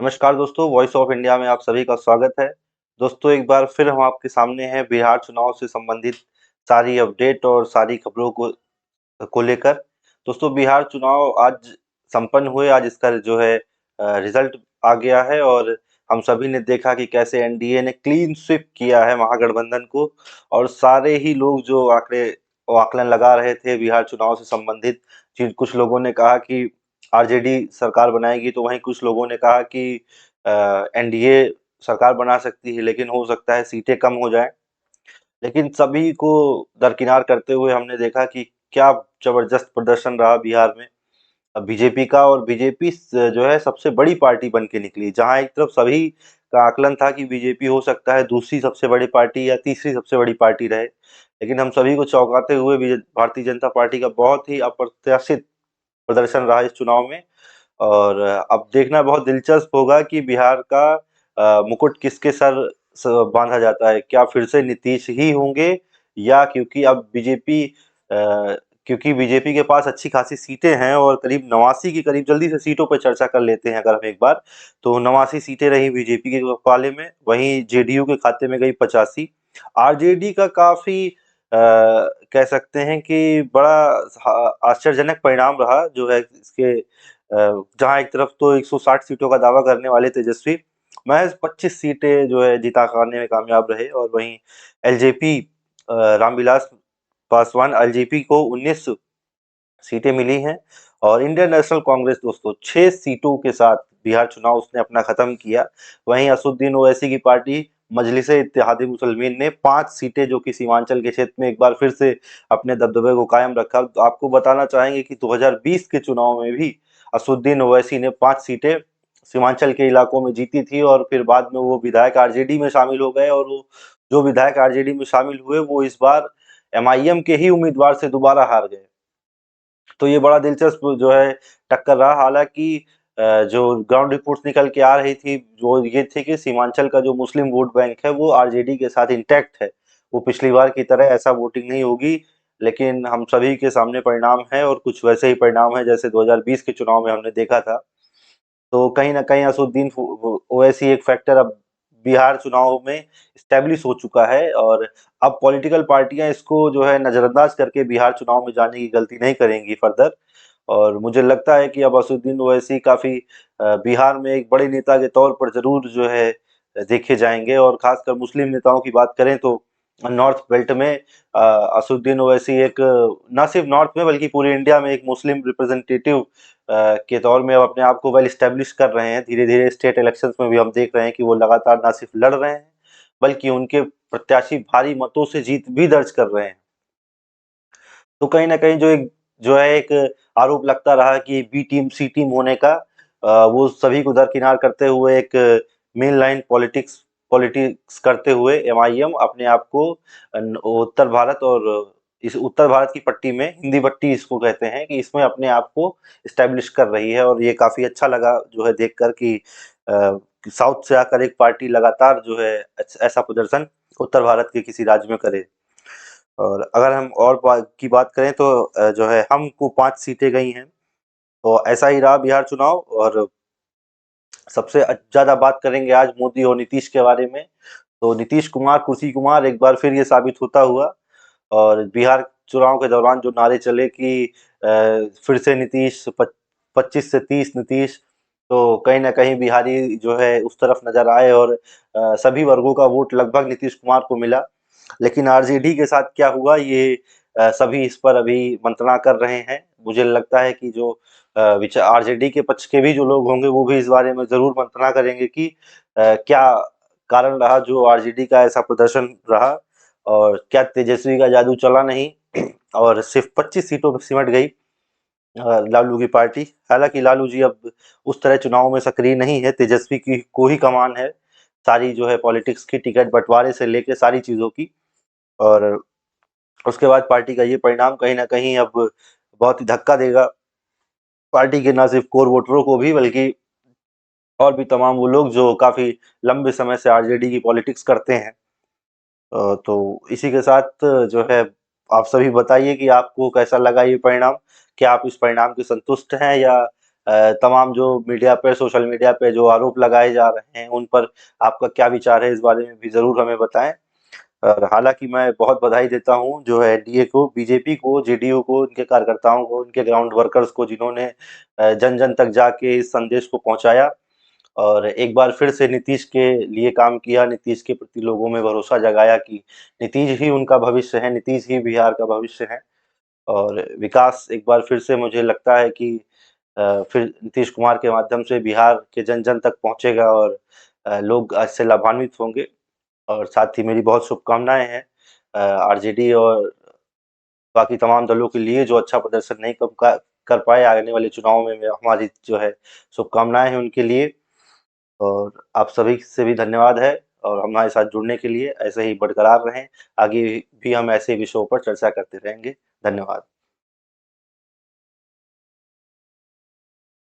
नमस्कार दोस्तों, voice of India में आप सभी का स्वागत है। दोस्तों, एक बार फिर हम आपके सामने हैं बिहार चुनाव से संबंधित सारी अपडेट और सारी खबरों को लेकर। दोस्तों, बिहार चुनाव आज संपन्न हुए। आज इसका जो है रिजल्ट आ गया है और हम सभी ने देखा कि कैसे एनडीए ने क्लीन स्वीप किया है महागठबंधन को। और सारे ही लोग जो आकलन लगा रहे थे बिहार चुनाव से संबंधित, जिन कुछ लोगों ने कहा कि आरजेडी सरकार बनाएगी, तो वहीं कुछ लोगों ने कहा कि एनडीए सरकार बना सकती है, लेकिन हो सकता है सीटें कम हो जाएं। लेकिन सभी को दरकिनार करते हुए हमने देखा कि क्या जबरदस्त प्रदर्शन रहा बिहार में बीजेपी का। और बीजेपी जो है सबसे बड़ी पार्टी बन के निकली। जहां एक तरफ सभी का आकलन था कि बीजेपी हो सकता है दूसरी सबसे बड़ी पार्टी या तीसरी सबसे बड़ी पार्टी रहे, लेकिन हम सभी को चौंकाते हुए भारतीय जनता पार्टी का बहुत ही अप्रत्याशित प्रदर्शन रहा इस चुनाव में। और अब देखना बहुत दिलचस्प होगा कि बिहार का मुकुट किसके सर बांधा जाता है। क्या फिर से नीतीश ही होंगे, या क्योंकि बीजेपी के पास अच्छी खासी सीटें हैं और करीब 89 की करीब, जल्दी से सीटों पर चर्चा कर लेते हैं अगर हम एक बार, तो 89 सीटें रही बीजेपी के पाले में। वहीं जेडीयू के खाते में गई 85। आरजेडी का काफी कह सकते हैं कि बड़ा आश्चर्यजनक परिणाम रहा जो है इसके, जहां एक तरफ तो 160 सीटों का दावा करने वाले तेजस्वी महज 25 सीटें जो है जिता पाने में कामयाब रहे। और वहीं एलजेपी रामविलास पासवान, एलजेपी को 19 सीटें मिली हैं। और इंडियन नेशनल कांग्रेस दोस्तों 6 सीटों के साथ बिहार चुनाव उसने अपना खत्म किया। वहीं असदुद्दीन ओवैसी की पार्टी मजलिसे इत्तेहादी मुसलमीन ने 5 सीटें, जो कि सीमांचल के क्षेत्र में, एक बार फिर से अपने दबदबे को कायम रखा। तो आपको बताना चाहेंगे कि 2020 के चुनाव में भी असदुद्दीन ओवैसी ने 5 सीटें सीमांचल के इलाकों में जीती थी। और फिर बाद में वो विधायक आरजेडी में शामिल हो गए, और वो जो विधायक आरजेडी में शामिल हुए वो इस बार एमआईएम के ही उम्मीदवार से दोबारा हार गए। तो ये बड़ा दिलचस्प जो है टक्कर रहा। हालांकि जो ग्राउंड रिपोर्ट्स निकल के आ रही थी वो ये थी कि सीमांचल का जो मुस्लिम वोट बैंक है वो आरजेडी के साथ इंटैक्ट है। वो पिछली बार की तरह ऐसा वोटिंग नहीं होगी। लेकिन हम सभी के सामने परिणाम है, और कुछ वैसे ही परिणाम है जैसे 2020 के चुनाव में हमने देखा था। तो कहीं न कहीं असुद्दीन ओवैसी एक फैक्टर अब बिहार चुनाव में एस्टेब्लिश हो चुका है। और अब पॉलिटिकल पार्टियां इसको जो है नजरअंदाज करके बिहार चुनाव में जाने की गलती नहीं करेंगी फर्दर। और मुझे लगता है कि अब असुद्दीन ओवैसी काफी बिहार में एक बड़े नेता के तौर पर जरूर जो है देखे जाएंगे। और खासकर मुस्लिम नेताओं की बात करें तो नॉर्थ बेल्ट में असुद्दीन ओवैसी एक, न सिर्फ नॉर्थ में बल्कि पूरे इंडिया में एक मुस्लिम रिप्रेजेंटेटिव के तौर में अब अपने आप को वेल स्टेब्लिश कर रहे हैं। धीरे धीरे स्टेट इलेक्शंस में भी हम देख रहे हैं कि वो लगातार न सिर्फ लड़ रहे हैं बल्कि उनके प्रत्याशी भारी मतों से जीत भी दर्ज कर रहे हैं। तो कहीं न कहीं जो है एक आरोप लगता रहा कि बी टीम सी टीम होने का, वो सभी को दरकिनार करते हुए एक मेन लाइन पॉलिटिक्स पॉलिटिक्स करते हुए एमआईएम अपने आप को उत्तर भारत, और इस उत्तर भारत की पट्टी में, हिंदी पट्टी इसको कहते हैं, कि इसमें अपने आप को एस्टेब्लिश कर रही है। और ये काफ़ी अच्छा लगा जो है देखकर कि साउथ से आकर एक पार्टी लगातार जो है ऐसा प्रदर्शन उत्तर भारत के किसी राज्य में करे। और अगर हम और की बात करें तो जो है हमको 5 सीटें गई हैं। तो ऐसा ही रहा बिहार चुनाव। और सबसे ज़्यादा बात करेंगे आज मोदी और नीतीश के बारे में। तो नीतीश कुमार, कुर्सी कुमार, एक बार फिर ये साबित होता हुआ। और बिहार चुनाव के दौरान जो नारे चले कि फिर से नीतीश, 25 से 30 नीतीश, तो कहीं न कहीं बिहारी जो है उस तरफ नज़र आए। और सभी वर्गों का वोट लगभग नीतीश कुमार को मिला। लेकिन आरजेडी के साथ क्या हुआ, ये सभी इस पर अभी मंत्रणा कर रहे हैं। मुझे लगता है कि जो आरजेडी के पक्ष के भी जो लोग होंगे वो भी इस बारे में ज़रूर मंत्रणा करेंगे कि क्या कारण रहा जो आरजेडी का ऐसा प्रदर्शन रहा, और क्या तेजस्वी का जादू चला नहीं और सिर्फ 25 सीटों पर सिमट गई लालू की पार्टी। हालांकि लालू जी अब उस तरह चुनाव में सक्रिय नहीं है, तेजस्वी की को ही कमान है सारी जो है पॉलिटिक्स की, टिकट बंटवारे से लेके सारी चीज़ों की। और उसके बाद पार्टी का ये परिणाम कहीं न कहीं अब बहुत ही धक्का देगा पार्टी के न सिर्फ कोर वोटरों को भी, बल्कि और भी तमाम वो लोग जो काफ़ी लंबे समय से आरजेडी की पॉलिटिक्स करते हैं। तो इसी के साथ जो है आप सभी बताइए कि आपको कैसा लगा ये परिणाम? क्या आप इस परिणाम से संतुष्ट हैं, या तमाम जो मीडिया पे, सोशल मीडिया पे जो आरोप लगाए जा रहे हैं, उन पर आपका क्या विचार है, इस बारे में भी ज़रूर हमें बताएँ। और हालाँकि मैं बहुत बधाई देता हूँ जो है एनडीए को, बीजेपी को, जेडीयू को, उनके कार्यकर्ताओं को, उनके ग्राउंड वर्कर्स को, जिन्होंने जन-जन तक जाके इस संदेश को पहुँचाया और एक बार फिर से नीतीश के लिए काम किया, नीतीश के प्रति लोगों में भरोसा जगाया कि नीतीश ही उनका भविष्य है, नीतीश ही बिहार का भविष्य है। और विकास एक बार फिर से मुझे लगता है कि फिर नीतीश कुमार के माध्यम से बिहार के जन-जन तक पहुँचेगा और लोग इससे लाभान्वित होंगे। और साथ ही मेरी बहुत शुभकामनाएँ हैं आरजेडी और बाकी तमाम दलों के लिए जो अच्छा प्रदर्शन नहीं कर पाए आने वाले चुनाव में, हमारी जो है शुभकामनाएँ हैं उनके लिए। और आप सभी से भी धन्यवाद है और हमारे साथ जुड़ने के लिए। ऐसे ही बरकरार रहें, आगे भी हम ऐसे विषयों पर चर्चा करते रहेंगे। धन्यवाद।